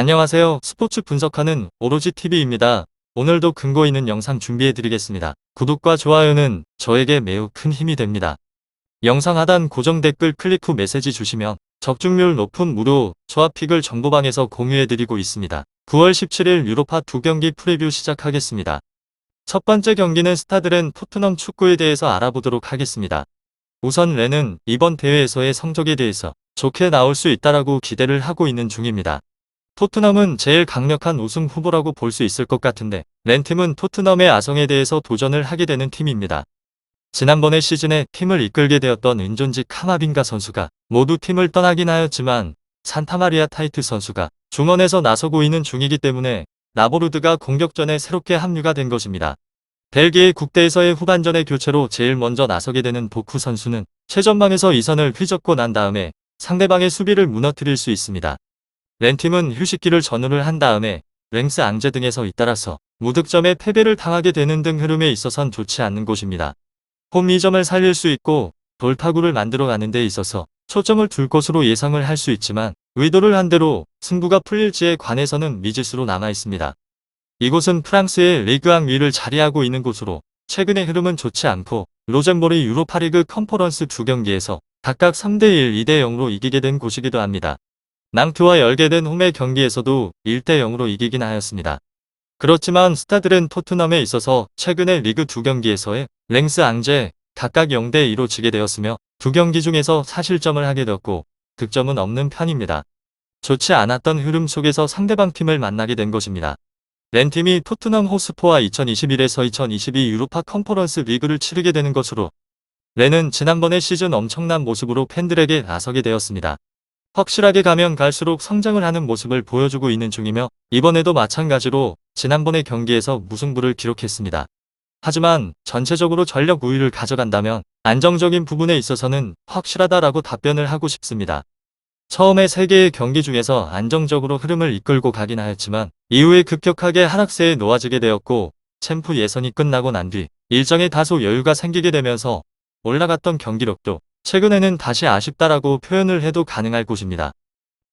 안녕하세요. 스포츠 분석하는 오로지TV입니다. 오늘도 근거 있는 영상 준비해드리겠습니다. 구독과 좋아요는 저에게 매우 큰 힘이 됩니다. 영상 하단 고정 댓글 클릭 후 메시지 주시면 적중률 높은 무료 조합픽을 정보방에서 공유해드리고 있습니다. 9월 17일 유로파 2경기 프리뷰 시작하겠습니다. 첫 번째 경기는 스타드렌 토트넘 축구에 대해서 알아보도록 하겠습니다. 우선 렌은 이번 대회에서의 성적에 대해서 좋게 나올 수 있다라고 기대를 하고 있는 중입니다. 토트넘은 제일 강력한 우승 후보라고 볼 수 있을 것 같은데 렌팀은 토트넘의 아성에 대해서 도전을 하게 되는 팀입니다. 지난번에 시즌에 팀을 이끌게 되었던 은존지 카마빈가 선수가 모두 팀을 떠나긴 하였지만 산타마리아 타이트 선수가 중원에서 나서고 있는 중이기 때문에 라보르드가 공격전에 새롭게 합류가 된 것입니다. 벨기에 국대에서의 후반전의 교체로 제일 먼저 나서게 되는 보쿠 선수는 최전방에서 이선을 휘젓고 난 다음에 상대방의 수비를 무너뜨릴 수 있습니다. 렌팀은 휴식기를 전후를 한 다음에 랭스 앙제 등에서 잇따라서 무득점에 패배를 당하게 되는 등 흐름에 있어선 좋지 않는 곳입니다. 홈 2점을 살릴 수 있고 돌파구를 만들어가는 데 있어서 초점을 둘 것으로 예상을 할 수 있지만 의도를 한 대로 승부가 풀릴지에 관해서는 미지수로 남아있습니다. 이곳은 프랑스의 리그앙 위를 자리하고 있는 곳으로 최근의 흐름은 좋지 않고 로젠보리 유로파리그 컨퍼런스 2경기에서 각각 3대1, 2대0으로 이기게 된 곳이기도 합니다. 낭트와 열게 된 홈의 경기에서도 1대0으로 이기긴 하였습니다. 그렇지만 스타드렌 토트넘에 있어서 최근의 리그 2경기에서의 랭스 앙제 각각 0대2로 지게 되었으며 2경기 중에서 사실점을 하게 되었고 득점은 없는 편입니다. 좋지 않았던 흐름 속에서 상대방 팀을 만나게 된 것입니다. 렌팀이 토트넘 호스퍼와 2021에서 2022 유로파 컨퍼런스 리그를 치르게 되는 것으로 렌은 지난번에 시즌 엄청난 모습으로 팬들에게 나서게 되었습니다. 확실하게 가면 갈수록 성장을 하는 모습을 보여주고 있는 중이며 이번에도 마찬가지로 지난번의 경기에서 무승부를 기록했습니다. 하지만 전체적으로 전력 우위를 가져간다면 안정적인 부분에 있어서는 확실하다라고 답변을 하고 싶습니다. 처음에 3개의 경기 중에서 안정적으로 흐름을 이끌고 가긴 하였지만 이후에 급격하게 하락세에 놓아지게 되었고 챔프 예선이 끝나고 난 뒤 일정에 다소 여유가 생기게 되면서 올라갔던 경기력도 최근에는 다시 아쉽다라고 표현을 해도 가능할 곳입니다.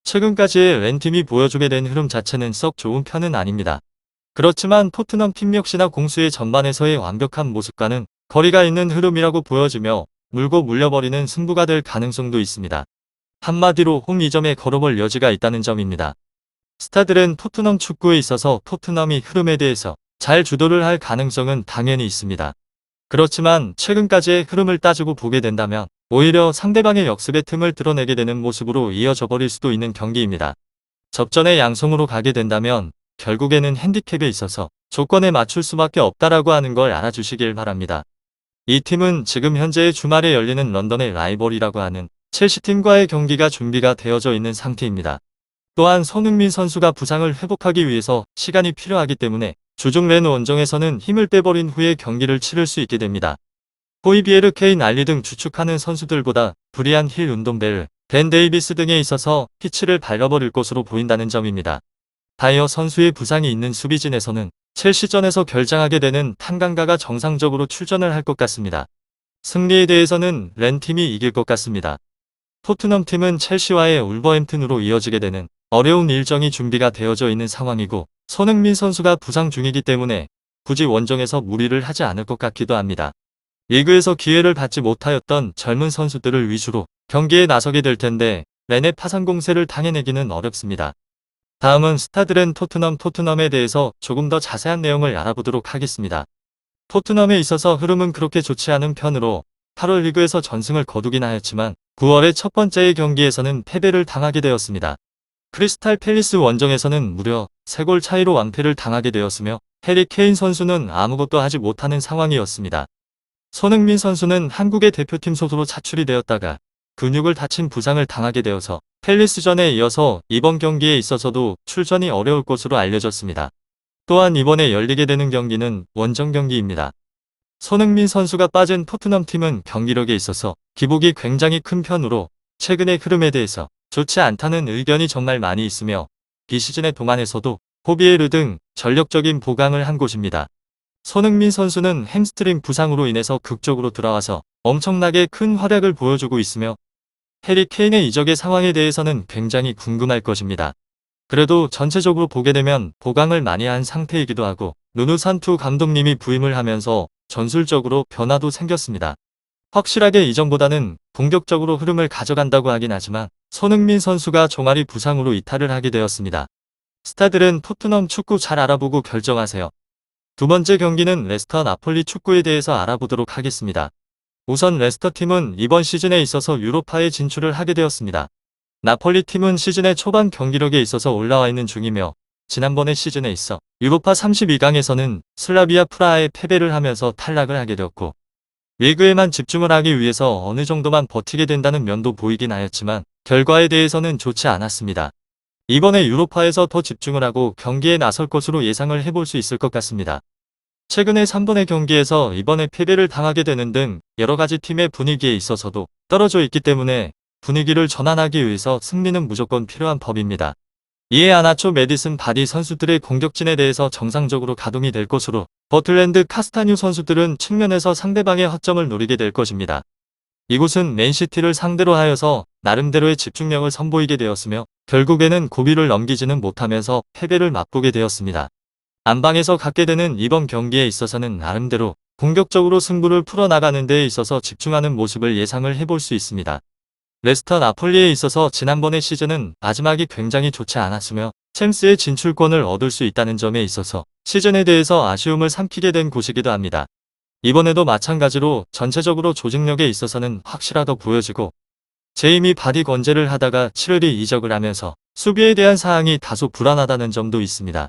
최근까지의 렌팀이 보여주게 된 흐름 자체는 썩 좋은 편은 아닙니다. 그렇지만 토트넘 팀 역시나 공수의 전반에서의 완벽한 모습과는 거리가 있는 흐름이라고 보여지며 물고 물려버리는 승부가 될 가능성도 있습니다. 한마디로 홈 2점에 걸어볼 여지가 있다는 점입니다. 스타드렌 토트넘 축구에 있어서 토트넘이 흐름에 대해서 잘 주도를 할 가능성은 당연히 있습니다. 그렇지만 최근까지의 흐름을 따지고 보게 된다면 오히려 상대방의 역습의 틈을 드러내게 되는 모습으로 이어져 버릴 수도 있는 경기입니다. 접전의 양성으로 가게 된다면 결국에는 핸디캡에 있어서 조건에 맞출 수밖에 없다라고 하는 걸 알아주시길 바랍니다. 이 팀은 지금 현재의 주말에 열리는 런던의 라이벌이라고 하는 첼시팀과의 경기가 준비가 되어져 있는 상태입니다. 또한 손흥민 선수가 부상을 회복하기 위해서 시간이 필요하기 때문에 주중 렌 원정에서는 힘을 빼버린 후에 경기를 치를 수 있게 됩니다. 호이비에르, 케인, 알리 등 주축하는 선수들보다 브리안 힐, 운동벨, 벤 데이비스 등에 있어서 피치를 밟아버릴 것으로 보인다는 점입니다. 다이어 선수의 부상이 있는 수비진에서는 첼시전에서 결장하게 되는 탄강가가 정상적으로 출전을 할 것 같습니다. 승리에 대해서는 렌팀이 이길 것 같습니다. 토트넘 팀은 첼시와의 울버햄튼으로 이어지게 되는 어려운 일정이 준비가 되어져 있는 상황이고 손흥민 선수가 부상 중이기 때문에 굳이 원정에서 무리를 하지 않을 것 같기도 합니다. 리그에서 기회를 받지 못하였던 젊은 선수들을 위주로 경기에 나서게 될 텐데 렌의 파상 공세를 당해내기는 어렵습니다. 다음은 스타드렌 토트넘에 대해서 조금 더 자세한 내용을 알아보도록 하겠습니다. 토트넘에 있어서 흐름은 그렇게 좋지 않은 편으로 8월 리그에서 전승을 거두긴 하였지만 9월의 첫 번째 경기에서는 패배를 당하게 되었습니다. 크리스탈 팰리스 원정에서는 무려 3골 차이로 완패를 당하게 되었으며 해리 케인 선수는 아무것도 하지 못하는 상황이었습니다. 손흥민 선수는 한국의 대표팀 소수로 차출이 되었다가 근육을 다친 부상을 당하게 되어서 팰리스전에 이어서 이번 경기에 있어서도 출전이 어려울 것으로 알려졌습니다. 또한 이번에 열리게 되는 경기는 원정 경기입니다. 손흥민 선수가 빠진 토트넘 팀은 경기력에 있어서 기복이 굉장히 큰 편으로 최근의 흐름에 대해서 좋지 않다는 의견이 정말 많이 있으며 비시즌의 동안에서도 호비에르 등 전력적인 보강을 한 곳입니다. 손흥민 선수는 햄스트링 부상으로 인해서 극적으로 들어와서 엄청나게 큰 활약을 보여주고 있으며 해리 케인의 이적의 상황에 대해서는 굉장히 궁금할 것입니다. 그래도 전체적으로 보게 되면 보강을 많이 한 상태이기도 하고 누누 산투 감독님이 부임을 하면서 전술적으로 변화도 생겼습니다. 확실하게 이전보다는 공격적으로 흐름을 가져간다고 하긴 하지만 손흥민 선수가 종아리 부상으로 이탈을 하게 되었습니다. 스타들은 토트넘 축구 잘 알아보고 결정하세요. 두 번째 경기는 레스터 나폴리 축구에 대해서 알아보도록 하겠습니다. 우선 레스터 팀은 이번 시즌에 있어서 유로파에 진출을 하게 되었습니다. 나폴리 팀은 시즌의 초반 경기력에 있어서 올라와 있는 중이며 지난번의 시즌에 있어 유로파 32강에서는 슬라비아 프라하에 패배를 하면서 탈락을 하게 되었고 리그에만 집중을 하기 위해서 어느 정도만 버티게 된다는 면도 보이긴 하였지만 결과에 대해서는 좋지 않았습니다. 이번에 유로파에서 더 집중을 하고 경기에 나설 것으로 예상을 해볼 수 있을 것 같습니다. 최근에 3번의 경기에서 이번에 패배를 당하게 되는 등 여러가지 팀의 분위기에 있어서도 떨어져 있기 때문에 분위기를 전환하기 위해서 승리는 무조건 필요한 법입니다. 이에 아나초 메디슨 바디 선수들의 공격진에 대해서 정상적으로 가동이 될 것으로 버틀랜드 카스타뉴 선수들은 측면에서 상대방의 허점을 노리게 될 것입니다. 이곳은 맨시티를 상대로 하여서 나름대로의 집중력을 선보이게 되었으며 결국에는 고비를 넘기지는 못하면서 패배를 맛보게 되었습니다. 안방에서 갖게 되는 이번 경기에 있어서는 나름대로 공격적으로 승부를 풀어나가는 데에 있어서 집중하는 모습을 예상을 해볼 수 있습니다. 레스터 나폴리에 있어서 지난번의 시즌은 마지막이 굉장히 좋지 않았으며 챔스의 진출권을 얻을 수 있다는 점에 있어서 시즌에 대해서 아쉬움을 삼키게 된 곳이기도 합니다. 이번에도 마찬가지로 전체적으로 조직력에 있어서는 확실하다 보여지고 제이미 바디 건재를 하다가 7월이 이적을 하면서 수비에 대한 사항이 다소 불안하다는 점도 있습니다.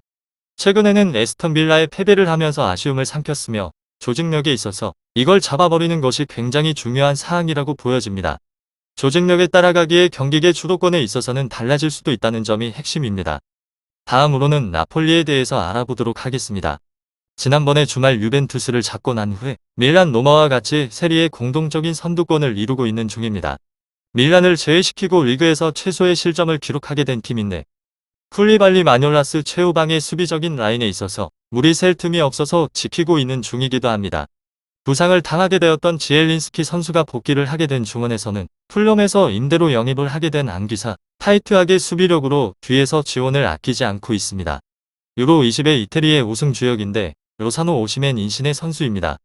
최근에는 에스턴 빌라에 패배를 하면서 아쉬움을 삼켰으며 조직력에 있어서 이걸 잡아버리는 것이 굉장히 중요한 사항이라고 보여집니다. 조직력에 따라가기에 경기계 주도권에 있어서는 달라질 수도 있다는 점이 핵심입니다. 다음으로는 나폴리에 대해서 알아보도록 하겠습니다. 지난번에 주말 유벤투스를 잡고 난 후에 밀란 로마와 같이 세리에 공동적인 선두권을 이루고 있는 중입니다. 밀란을 제외시키고 리그에서 최소의 실점을 기록하게 된 팀인데 쿨리발리 마뇰라스 최후방의 수비적인 라인에 있어서 무리 셀 틈이 없어서 지키고 있는 중이기도 합니다. 부상을 당하게 되었던 지엘린스키 선수가 복귀를 하게 된 중원에서는 풀럼에서 임대로 영입을 하게 된 안기사 타이트하게 수비력으로 뒤에서 지원을 아끼지 않고 있습니다. 유로 20의 이태리의 우승 주역인데 로사노 오시멘 인신의 선수입니다.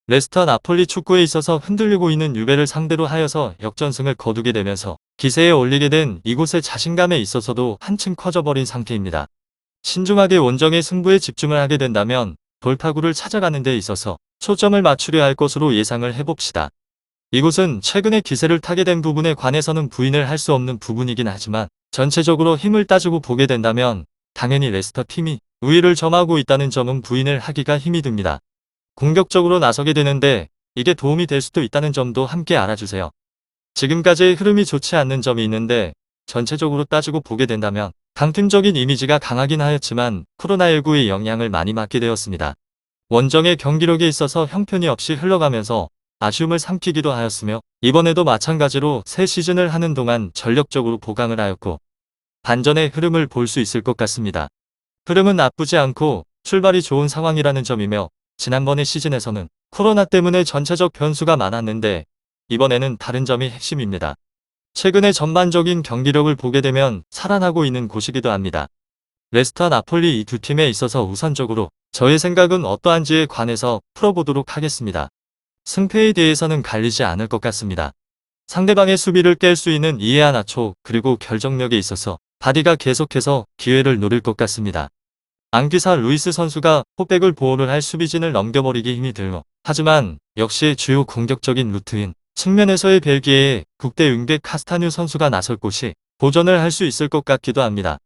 레스터 나폴리 축구에 있어서 흔들리고 있는 유베를 상대로 하여서 역전승을 거두게 되면서 기세에 올리게 된 이곳의 자신감에 있어서도 한층 커져버린 상태입니다. 신중하게 원정의 승부에 집중을 하게 된다면 돌파구를 찾아가는 데 있어서 초점을 맞추려 할 것으로 예상을 해봅시다. 이곳은 최근에 기세를 타게 된 부분에 관해서는 부인을 할 수 없는 부분이긴 하지만 전체적으로 힘을 따지고 보게 된다면 당연히 레스터 팀이 우위를 점하고 있다는 점은 부인을 하기가 힘이 듭니다. 공격적으로 나서게 되는데 이게 도움이 될 수도 있다는 점도 함께 알아주세요. 지금까지의 흐름이 좋지 않는 점이 있는데 전체적으로 따지고 보게 된다면 강팀적인 이미지가 강하긴 하였지만 코로나19의 영향을 많이 받게 되었습니다. 원정의 경기력에 있어서 형편이 없이 흘러가면서 아쉬움을 삼키기도 하였으며 이번에도 마찬가지로 새 시즌을 하는 동안 전력적으로 보강을 하였고 반전의 흐름을 볼 수 있을 것 같습니다. 흐름은 나쁘지 않고 출발이 좋은 상황이라는 점이며 지난번의 시즌에서는 코로나 때문에 전체적 변수가 많았는데 이번에는 다른 점이 핵심입니다. 최근의 전반적인 경기력을 보게 되면 살아나고 있는 곳이기도 합니다. 레스터 나폴리 이 두 팀에 있어서 우선적으로 저의 생각은 어떠한지에 관해서 풀어보도록 하겠습니다. 승패에 대해서는 갈리지 않을 것 같습니다. 상대방의 수비를 깰 수 있는 이에아나초 그리고 결정력에 있어서 바디가 계속해서 기회를 노릴 것 같습니다. 안기사 루이스 선수가 포백을 보호를 할 수비진을 넘겨버리기 힘이 들고 하지만 역시 주요 공격적인 루트인 측면에서의 벨기에의 국대 윙백 카스타뉴 선수가 나설 곳이 보전을 할 수 있을 것 같기도 합니다.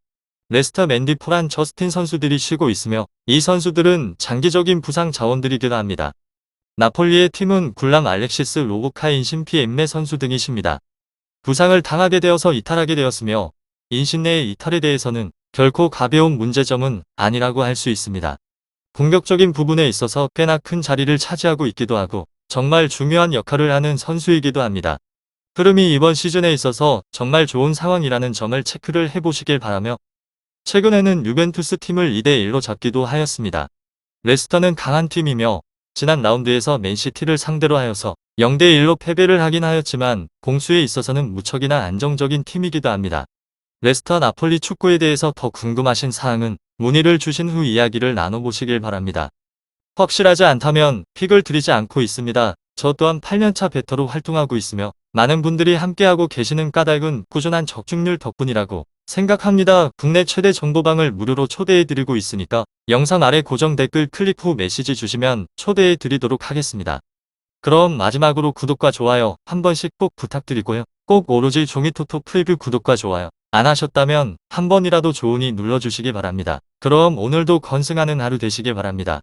레스터 맨디 포란 저스틴 선수들이 쉬고 있으며 이 선수들은 장기적인 부상 자원들이기도 합니다. 나폴리의 팀은 굴람 알렉시스 로보카 인신피 엠메 선수 등이십니다. 부상을 당하게 되어서 이탈하게 되었으며 인신내의 이탈에 대해서는 결코 가벼운 문제점은 아니라고 할 수 있습니다. 공격적인 부분에 있어서 꽤나 큰 자리를 차지하고 있기도 하고 정말 중요한 역할을 하는 선수이기도 합니다. 흐름이 이번 시즌에 있어서 정말 좋은 상황이라는 점을 체크를 해보시길 바라며 최근에는 유벤투스 팀을 2대1로 졌기도 하였습니다. 레스터는 강한 팀이며 지난 라운드에서 맨시티를 상대로 하여서 0대1로 패배를 하긴 하였지만 공수에 있어서는 무척이나 안정적인 팀이기도 합니다. 레스터 나폴리 축구에 대해서 더 궁금하신 사항은 문의를 주신 후 이야기를 나눠보시길 바랍니다. 확실하지 않다면 픽을 드리지 않고 있습니다. 저 또한 8년차 베터로 활동하고 있으며 많은 분들이 함께하고 계시는 까닭은 꾸준한 적중률 덕분이라고 생각합니다. 국내 최대 정보방을 무료로 초대해드리고 있으니까 영상 아래 고정 댓글 클릭 후 메시지 주시면 초대해드리도록 하겠습니다. 그럼 마지막으로 구독과 좋아요 한 번씩 꼭 부탁드리고요. 꼭 오로지 종이토토 프리뷰 구독과 좋아요 안 하셨다면 한 번이라도 좋으니 눌러주시기 바랍니다. 그럼 오늘도 건승하는 하루 되시길 바랍니다.